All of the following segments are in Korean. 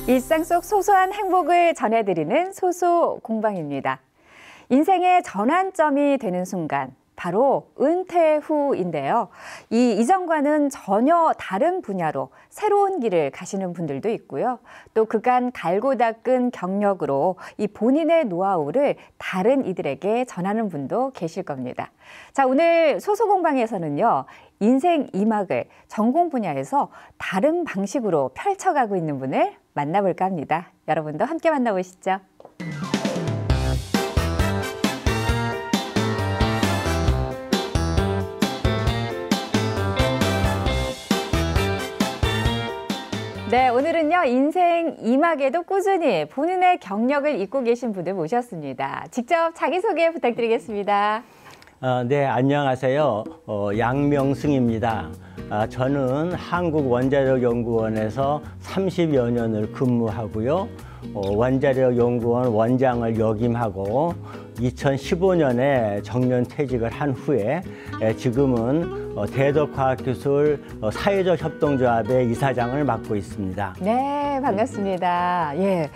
일상 속 소소한 행복을 전해드리는 소소공방입니다. 인생의 전환점이 되는 순간, 바로 은퇴 후인데요. 이 이전과는 전혀 다른 분야로 새로운 길을 가시는 분들도 있고요. 또 그간 갈고 닦은 경력으로 이 본인의 노하우를 다른 이들에게 전하는 분도 계실 겁니다. 자, 오늘 소소공방에서는요, 인생 2막을 전공 분야에서 다른 방식으로 펼쳐가고 있는 분을 만나볼까 합니다. 여러분도 함께 만나보시죠. 네, 오늘은요, 인생 2막에도 꾸준히 본인의 경력을 잇고 계신 분을 모셨습니다. 직접 자기소개 부탁드리겠습니다. 네, 안녕하세요. 양명승입니다. 저는 한국원자력연구원에서 30여 년을 근무하고요. 원자력연구원 원장을 역임하고 2015년에 정년퇴직을 한 후에 지금은 대덕과학기술 사회적 협동조합의 이사장을 맡고 있습니다. 네, 반갑습니다. 예,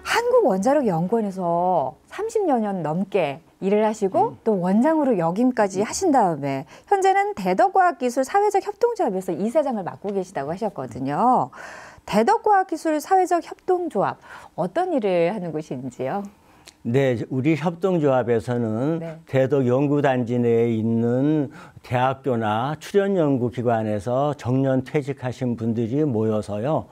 한국원자력연구원에서 30여 년 넘게 일을 하시고 또 원장으로 역임까지 하신 다음에 현재는 대덕과학기술 사회적 협동조합에서 이사장을 맡고 계시다고 하셨거든요. 대덕과학기술 사회적 협동조합, 어떤 일을 하는 곳인지요? 네, 우리 협동조합에서는 대덕연구단지 내에 있는 대학교나 출연연구기관에서 정년퇴직하신 분들이 모여서요,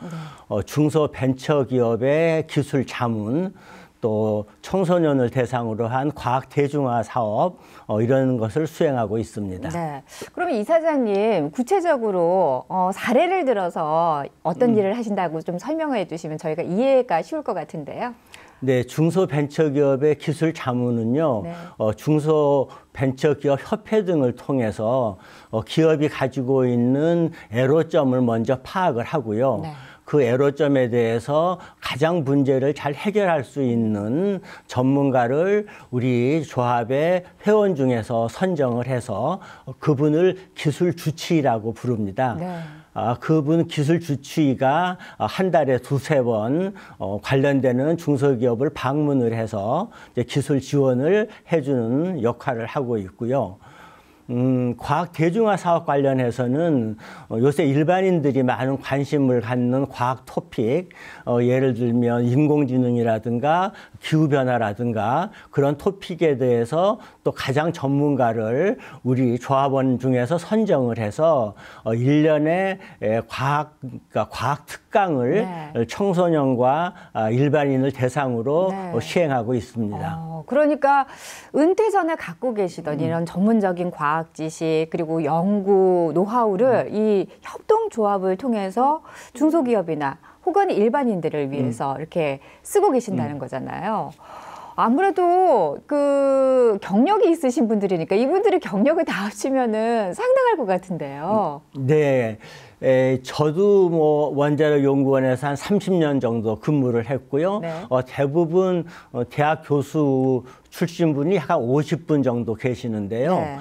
중소벤처기업의 기술 자문, 또 청소년을 대상으로 한 과학 대중화 사업 이런 것을 수행하고 있습니다. 네. 그러면 이사장님 구체적으로 사례를 들어서 어떤 일을 하신다고 좀 설명해 주시면 저희가 이해가 쉬울 것 같은데요. 네, 중소벤처기업의 기술 자문은요, 중소벤처기업 협회 등을 통해서 기업이 가지고 있는 애로점을 먼저 파악을 하고요. 네. 그 애로점에 대해서 가장 문제를 잘 해결할 수 있는 전문가를 우리 조합의 회원 중에서 선정을 해서 그분을 기술 주치의라고 부릅니다. 네. 그분 기술 주치의가 한 달에 두세 번 관련되는 중소기업을 방문을 해서 이제 기술 지원을 해주는 역할을 하고 있고요. 과학 대중화 사업 관련해서는 요새 일반인들이 많은 관심을 갖는 과학 토픽, 예를 들면 인공지능이라든가 기후변화라든가 그런 토픽에 대해서 또 가장 전문가를 우리 조합원 중에서 선정을 해서 1년에 과학 특강을 청소년과 일반인을 대상으로 시행하고 있습니다. 그러니까 은퇴 전에 갖고 계시던 이런 전문적인 과학 지식 그리고 연구 노하우를 이 협동조합을 통해서 중소기업이나 혹은 일반인들을 위해서 이렇게 쓰고 계신다는 거잖아요. 아무래도 그 경력이 있으신 분들이니까 이분들의 경력을 다 합치면은 상당할 것 같은데요. 네. 저도 뭐 원자력연구원에서 한 30년 정도 근무를 했고요. 네. 대부분 대학 교수 출신분이 한 50분 정도 계시는데요. 네.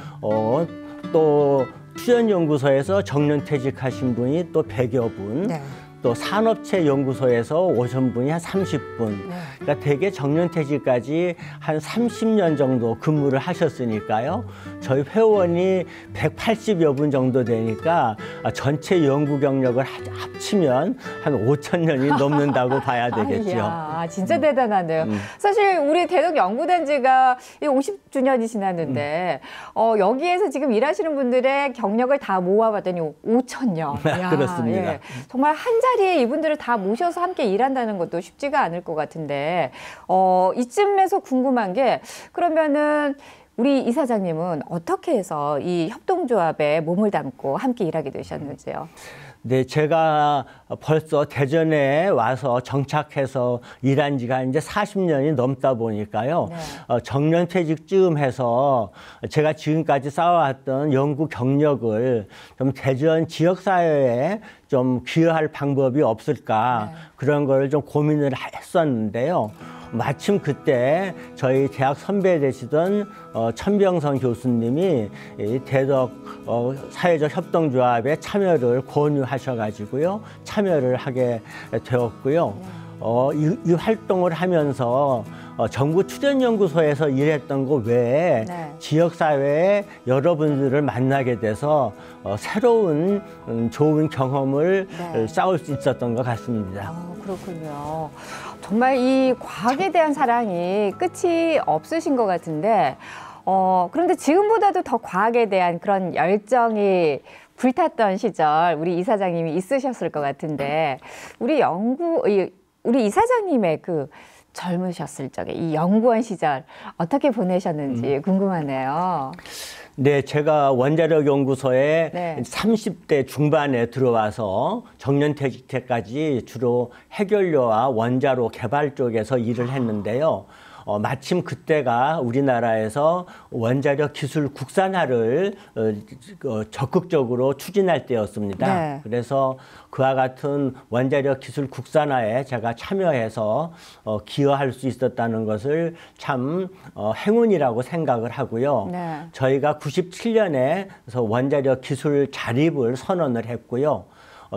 또 출연연구소에서 정년퇴직하신 분이 또 100여 분. 네. 또 산업체 연구소에서 오신 분이 한 30분. 그러니까 대개 정년퇴직까지 한 30년 정도 근무를 하셨으니까요. 저희 회원이 180여 분 정도 되니까 전체 연구 경력을 합치면 한 5,000년이 넘는다고 봐야 되겠죠. 이야, 진짜 대단하네요. 사실 우리 대덕연구단지가 50주년이 지났는데 여기에서 지금 일하시는 분들의 경력을 다 모아봤더니 5,000년. 그렇습니다. 예, 정말 한 자리에 이분들을 다 모셔서 함께 일한다는 것도 쉽지가 않을 것 같은데 이쯤에서 궁금한 게 그러면은 우리 이사장님은 어떻게 해서 이 협동조합에 몸을 담고 함께 일하게 되셨는지요? 네, 제가 벌써 대전에 와서 정착해서 일한 지가 이제 40년이 넘다 보니까요. 네. 정년퇴직쯤 해서 제가 지금까지 쌓아왔던 연구 경력을 좀 대전 지역사회에 좀 기여할 방법이 없을까, 그런 걸 좀 고민을 했었는데요. 마침 그때 저희 대학 선배 되시던 천병선 교수님이 대덕 사회적 협동조합에 참여를 권유하셔가지고요. 참여를 하게 되었고요. 이 활동을 하면서 정부 출연연구소에서 일했던 거 외에 네. 지역사회에 여러분들을 만나게 돼서 새로운 좋은 경험을 네. 쌓을 수 있었던 것 같습니다. 그렇군요. 정말 이 과학에 대한 사랑이 끝이 없으신 것 같은데 그런데 지금보다도 더 과학에 대한 그런 열정이 불탔던 시절 우리 이사장님이 있으셨을 것 같은데 우리 이사장님의 그 젊으셨을 적에 이 연구원 시절 어떻게 보내셨는지 궁금하네요. 네, 제가 원자력 연구소에 네. 30대 중반에 들어와서 정년퇴직 때까지 주로 해결료와 원자로 개발 쪽에서 일을 했는데요. 마침 그때가 우리나라에서 원자력 기술 국산화를 적극적으로 추진할 때였습니다. 네. 그래서 그와 같은 원자력 기술 국산화에 제가 참여해서 기여할 수 있었다는 것을 참 행운이라고 생각을 하고요. 네. 저희가 97년에 원자력 기술 자립을 선언을 했고요.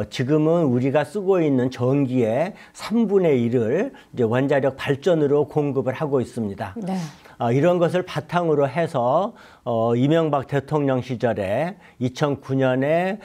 지금은 우리가 쓰고 있는 전기의 3분의 1을 이제 원자력 발전으로 공급을 하고 있습니다. 네. 이런 것을 바탕으로 해서 이명박 대통령 시절에 2009년에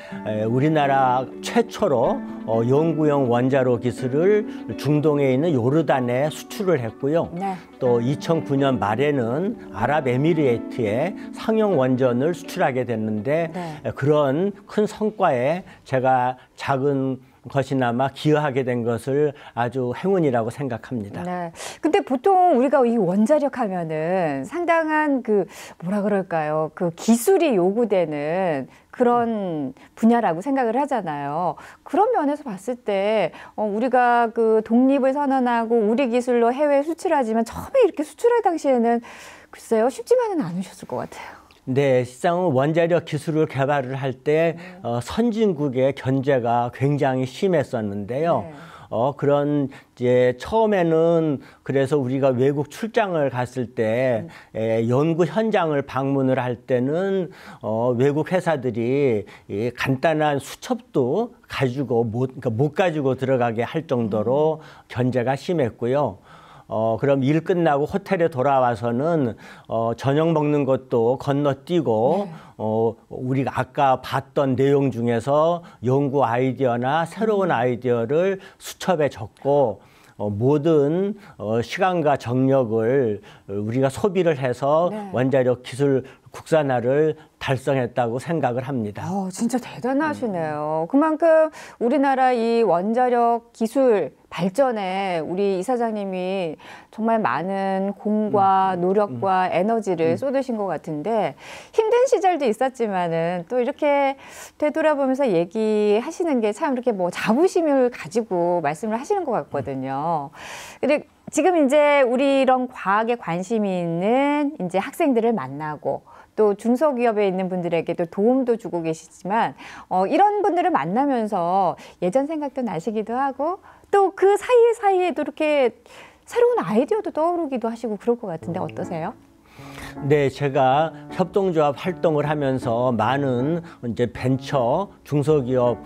우리나라 최초로 연구용 원자로 기술을 중동에 있는 요르단에 수출을 했고요. 네. 또 2009년 말에는 아랍에미리트에 상용 원전을 수출하게 됐는데 네. 그런 큰 성과에 제가 작은 것이나마 기여하게 된 것을 아주 행운이라고 생각합니다. 네. 근데 보통 우리가 이 원자력 하면은 상당한 그 뭐라 그럴까요? 그 기술이 요구되는 그런 분야라고 생각을 하잖아요. 그런 면에서 봤을 때 우리가 그 독립을 선언하고 우리 기술로 해외 수출하지만 처음에 이렇게 수출할 당시에는 글쎄요 쉽지만은 않으셨을 것 같아요. 네, 실상은 원자력 기술을 개발을 할 때 선진국의 견제가 굉장히 심했었는데요. 네. 그런 이제 처음에는 그래서 우리가 외국 출장을 갔을 때 연구 현장을 방문을 할 때는 외국 회사들이 이 간단한 수첩도 가지고 못 가지고 들어가게 할 정도로 견제가 심했고요. 그럼 일 끝나고 호텔에 돌아와서는 저녁 먹는 것도 건너뛰고 우리가 아까 봤던 내용 중에서 연구 아이디어나 새로운 아이디어를 수첩에 적고 모든 시간과 정력을 우리가 소비를 해서 네. 원자력 기술 국산화를 달성했다고 생각을 합니다. 진짜 대단하시네요. 그만큼 우리나라 이 원자력 기술 발전에 우리 이사장님이 정말 많은 공과 노력과 에너지를 쏟으신 것 같은데 힘든 시절도 있었지만은 또 이렇게 되돌아보면서 얘기하시는 게 참 이렇게 뭐 자부심을 가지고 말씀을 하시는 것 같거든요. 근데 지금 이제 우리 이런 과학에 관심이 있는 이제 학생들을 만나고 또 중소기업에 있는 분들에게도 도움도 주고 계시지만 이런 분들을 만나면서 예전 생각도 나시기도 하고 또 그 사이에도 이렇게 새로운 아이디어도 떠오르기도 하시고 그럴 것 같은데 어떠세요? 네, 제가 협동조합 활동을 하면서 많은 이제 벤처 중소기업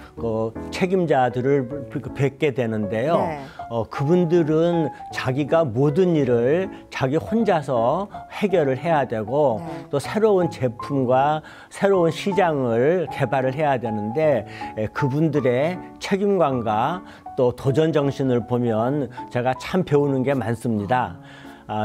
책임자들을 뵙게 되는데요. 네. 그분들은 자기가 모든 일을 자기 혼자서 해결을 해야 되고 네. 또 새로운 제품과 새로운 시장을 개발을 해야 되는데 그분들의 책임감과 또 도전 정신을 보면 제가 참 배우는 게 많습니다.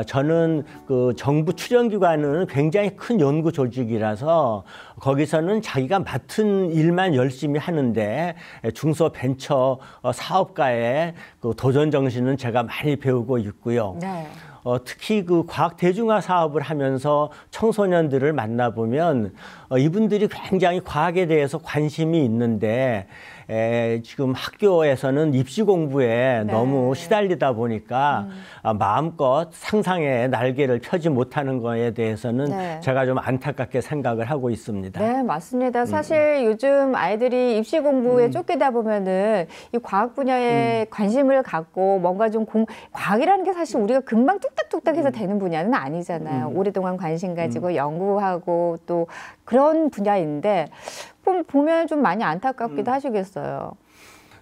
저는 그 정부 출연기관은 굉장히 큰 연구 조직이라서 거기서는 자기가 맡은 일만 열심히 하는데 중소벤처 사업가의 그 도전 정신은 제가 많이 배우고 있고요. 네. 특히 그 과학 대중화 사업을 하면서 청소년들을 만나보면 이분들이 굉장히 과학에 대해서 관심이 있는데 지금 학교에서는 입시 공부에 네. 너무 시달리다 보니까 마음껏 상상의 날개를 펴지 못하는 거에 대해서는 네. 제가 좀 안타깝게 생각을 하고 있습니다. 네, 맞습니다. 사실 요즘 아이들이 입시 공부에 쫓기다 보면은 이 과학 분야에 관심을 갖고 뭔가 좀 과학이라는 게 사실 우리가 금방 뚝딱뚝딱 해서 되는 분야는 아니잖아요. 오랫동안 관심 가지고 연구하고 또 그런 분야인데 보면 좀 많이 안타깝기도 하시겠어요.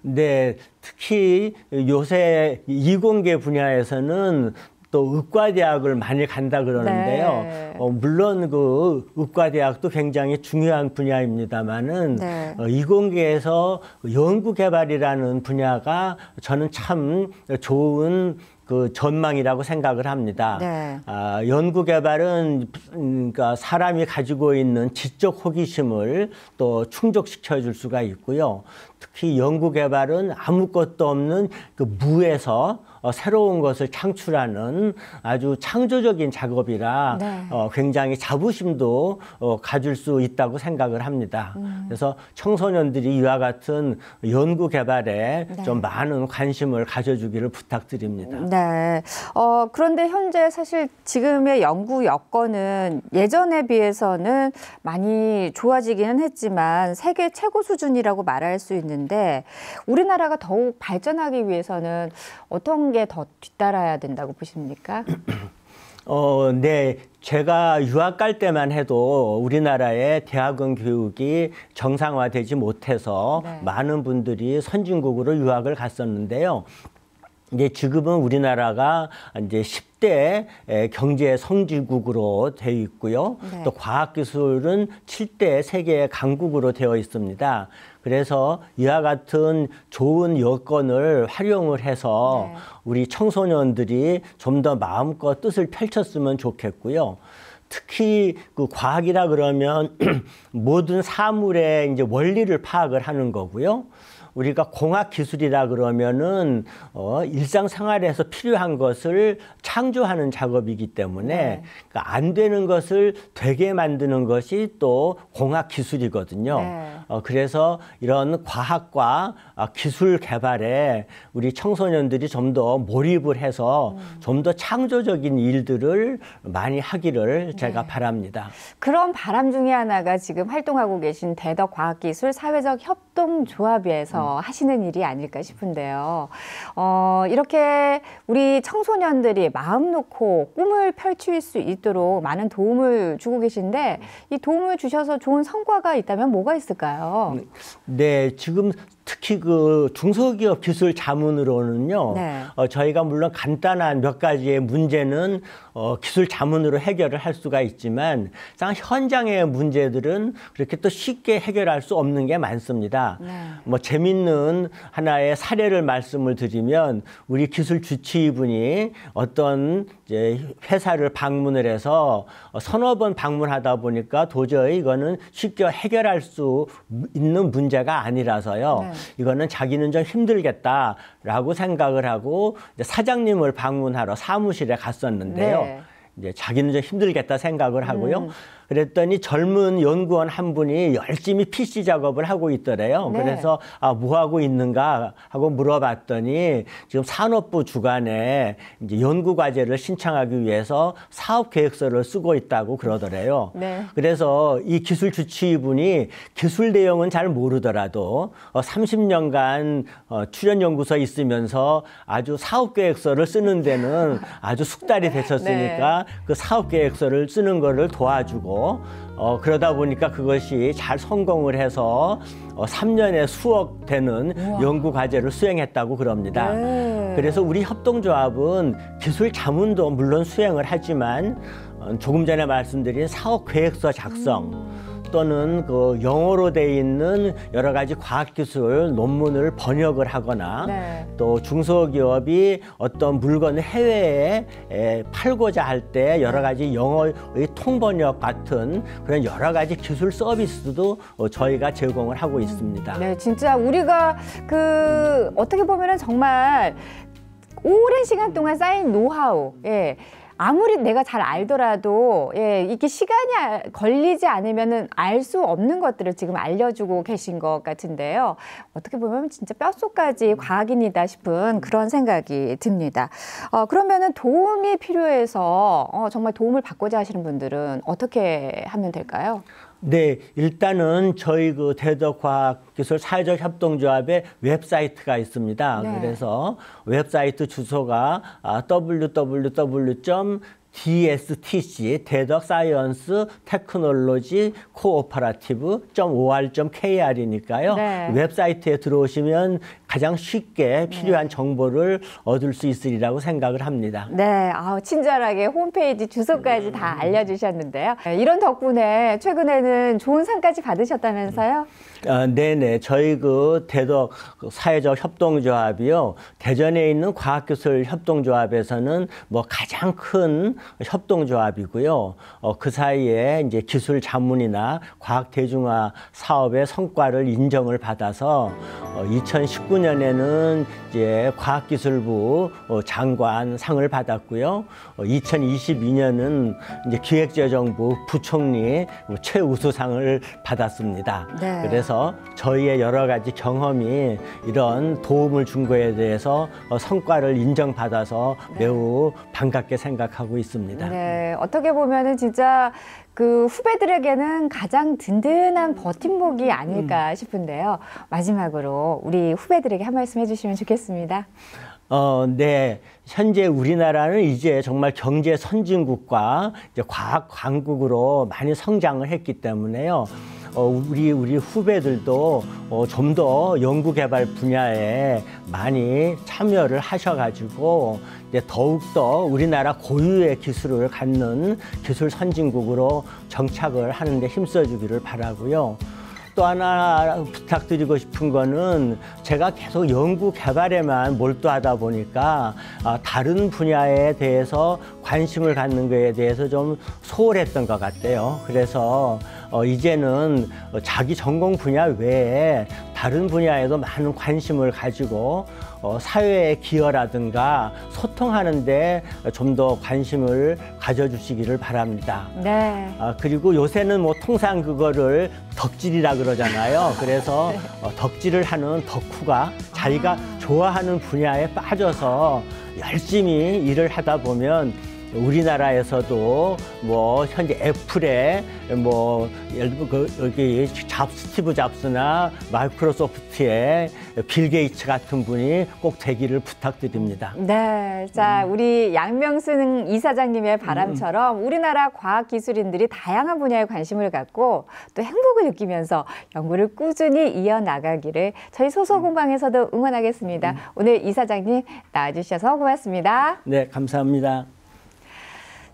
네, 특히 요새 이공계 분야에서는 또 의과대학을 많이 간다 그러는데요. 네. 물론 그 의과대학도 굉장히 중요한 분야입니다만은 네. 이공계에서 연구개발이라는 분야가 저는 참 좋은 그 전망이라고 생각을 합니다. 네. 연구개발은 그러니까 사람이 가지고 있는 지적 호기심을 또 충족시켜 줄 수가 있고요. 특히 연구개발은 아무것도 없는 그 무에서 새로운 것을 창출하는 아주 창조적인 작업이라 네. 굉장히 자부심도 가질 수 있다고 생각을 합니다. 그래서 청소년들이 이와 같은 연구개발에 네. 좀 많은 관심을 가져주기를 부탁드립니다. 네. 그런데 현재 사실 지금의 연구 여건은 예전에 비해서는 많이 좋아지기는 했지만 세계 최고 수준이라고 말할 수 있는데 우리나라가 더욱 발전하기 위해서는 어떤 게 더 뒤따라야 된다고 보십니까? 네. 제가 유학 갈 때만 해도 우리나라의 대학원 교육이 정상화되지 못해서 네. 많은 분들이 선진국으로 유학을 갔었는데요. 이제 지금은 우리나라가 이제 10대 경제 성지국으로 되어 있고요. 네. 또 과학기술은 7대 세계 강국으로 되어 있습니다. 그래서 이와 같은 좋은 여건을 활용을 해서 네. 우리 청소년들이 좀 더 마음껏 뜻을 펼쳤으면 좋겠고요. 특히 그 과학이라 그러면 모든 사물의 이제 원리를 파악을 하는 거고요. 우리가 공학기술이라 그러면은 일상생활에서 필요한 것을 창조하는 작업이기 때문에 네. 그러니까 안 되는 것을 되게 만드는 것이 또 공학기술이거든요. 네. 그래서 이런 과학과 기술 개발에 우리 청소년들이 좀 더 몰입을 해서 좀 더 창조적인 일들을 많이 하기를 제가 바랍니다. 그런 바람 중에 하나가 지금 활동하고 계신 대덕과학기술 사회적 협동조합에서 하시는 일이 아닐까 싶은데요. 이렇게 우리 청소년들이 마음 놓고 꿈을 펼칠 수 있도록 많은 도움을 주고 계신데 이 도움을 주셔서 좋은 성과가 있다면 뭐가 있을까요? 네, 지금 특히 그 중소기업 기술 자문으로는요. 네. 저희가 물론 간단한 몇 가지의 문제는 기술 자문으로 해결을 할 수가 있지만 현장의 문제들은 그렇게 또 쉽게 해결할 수 없는 게 많습니다. 네. 뭐 재밌는 하나의 사례를 말씀을 드리면 우리 기술 주치의분이 어떤 이제 회사를 방문을 해서 서너 번 방문하다 보니까 도저히 이거는 쉽게 해결할 수 있는 문제가 아니라서요. 네. 이거는 자기는 좀 힘들겠다라고 생각을 하고 이제 사장님을 방문하러 사무실에 갔었는데요. 네. 이제 자기는 좀 힘들겠다 생각을 하고요. 그랬더니 젊은 연구원 한 분이 열심히 PC 작업을 하고 있더래요. 네. 그래서 뭐 하고 있는가 하고 물어봤더니 지금 산업부 주관에 이제 연구 과제를 신청하기 위해서 사업 계획서를 쓰고 있다고 그러더래요. 네. 그래서 이 기술 주치의분이 기술 내용은 잘 모르더라도 30년간 출연 연구소에 있으면서 아주 사업 계획서를 쓰는 데는 아주 숙달이 되셨으니까 네. 그 사업 계획서를 쓰는 거를 도와주고 그러다 보니까 그것이 잘 성공을 해서 3년에 수억 되는 우와. 연구 과제를 수행했다고 그럽니다. 네. 그래서 우리 협동조합은 기술 자문도 물론 수행을 하지만 조금 전에 말씀드린 사업 계획서 작성 또는 그 영어로 돼 있는 여러 가지 과학기술 논문을 번역을 하거나 네. 또 중소기업이 어떤 물건을 해외에 팔고자 할 때 여러 가지 영어의 통번역 같은 그런 여러 가지 기술 서비스도 저희가 제공을 하고 있습니다. 네, 진짜 우리가 어떻게 보면은 정말 오랜 시간 동안 쌓인 노하우, 예. 아무리 내가 잘 알더라도 이게 시간이 걸리지 않으면은 알 수 없는 것들을 지금 알려주고 계신 것 같은데요. 어떻게 보면 진짜 뼛속까지 과학인이다 싶은 그런 생각이 듭니다. 그러면은 도움이 필요해서 정말 도움을 받고자 하시는 분들은 어떻게 하면 될까요? 네, 일단은 저희 그 대덕과학기술 사회적 협동조합의 웹사이트가 있습니다. 네. 그래서 웹사이트 주소가 www.dstc 대덕 사이언스 테크놀로지 코오퍼라티브.or.kr이니까요. 네. 웹사이트에 들어오시면 가장 쉽게 필요한 정보를 얻을 수 있으리라고 생각을 합니다. 네, 친절하게 홈페이지 주소까지 다 알려주셨는데요. 이런 덕분에 최근에는 좋은 상까지 받으셨다면서요? 네네. 저희 그 대덕 사회적 협동조합이요. 대전에 있는 과학기술협동조합에서는 뭐 가장 큰 협동조합이고요. 그 사이에 이제 기술 자문이나 과학 대중화 사업의 성과를 인정을 받아서 2019년에는 이제 과학기술부 장관 상을 받았고요. 2022년은 이제 기획재정부 부총리 최우수상을 받았습니다. 네. 그래서 저희의 여러 가지 경험이 이런 도움을 준 거에 대해서 성과를 인정받아서 매우 반갑게 생각하고 있습니다. 네, 어떻게 보면은 진짜 그 후배들에게는 가장 든든한 버팀목이 아닐까 싶은데요. 마지막으로 우리 후배들에게 한 말씀 해주시면 좋겠습니다. 네. 현재 우리나라는 이제 정말 경제 선진국과 이제 과학 강국으로 많이 성장을 했기 때문에요. 우리 후배들도 좀 더 연구개발 분야에 많이 참여를 하셔가지고 이제 더욱더 우리나라 고유의 기술을 갖는 기술 선진국으로 정착을 하는데 힘써주기를 바라고요. 또 하나 부탁드리고 싶은 거는 제가 계속 연구 개발에만 몰두하다 보니까 다른 분야에 대해서 관심을 갖는 거에 대해서 좀 소홀했던 것 같아요. 그래서 이제는 자기 전공 분야 외에 다른 분야에도 많은 관심을 가지고 사회의 기여라든가 소통하는 데 좀 더 관심을 가져주시기를 바랍니다. 네. 그리고 요새는 뭐 통상 그거를 덕질이라 그러잖아요. 그래서 덕질을 하는 덕후가 자기가 좋아하는 분야에 빠져서 열심히 일을 하다 보면 우리나라에서도 뭐 현재 애플에 뭐 예를 들어 여기 스티브 잡스나 마이크로소프트의 빌 게이츠 같은 분이 꼭 되기를 부탁드립니다. 네, 자 우리 양명순 이사장님의 바람처럼 우리나라 과학기술인들이 다양한 분야에 관심을 갖고 또 행복을 느끼면서 연구를 꾸준히 이어나가기를 저희 소소공방에서도 응원하겠습니다. 오늘 이사장님 나와주셔서 고맙습니다. 네, 감사합니다.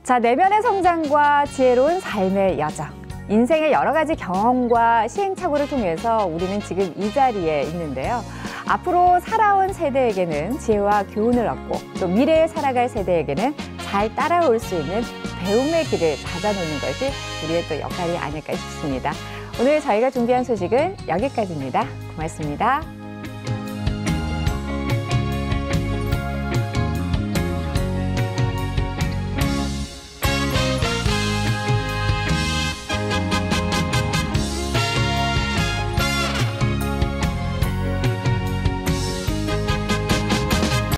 자, 내면의 성장과 지혜로운 삶의 여정. 인생의 여러 가지 경험과 시행착오를 통해서 우리는 지금 이 자리에 있는데요. 앞으로 살아온 세대에게는 지혜와 교훈을 얻고 또 미래에 살아갈 세대에게는 잘 따라올 수 있는 배움의 길을 찾아놓는 것이 우리의 또 역할이 아닐까 싶습니다. 오늘 저희가 준비한 소식은 여기까지입니다. 고맙습니다.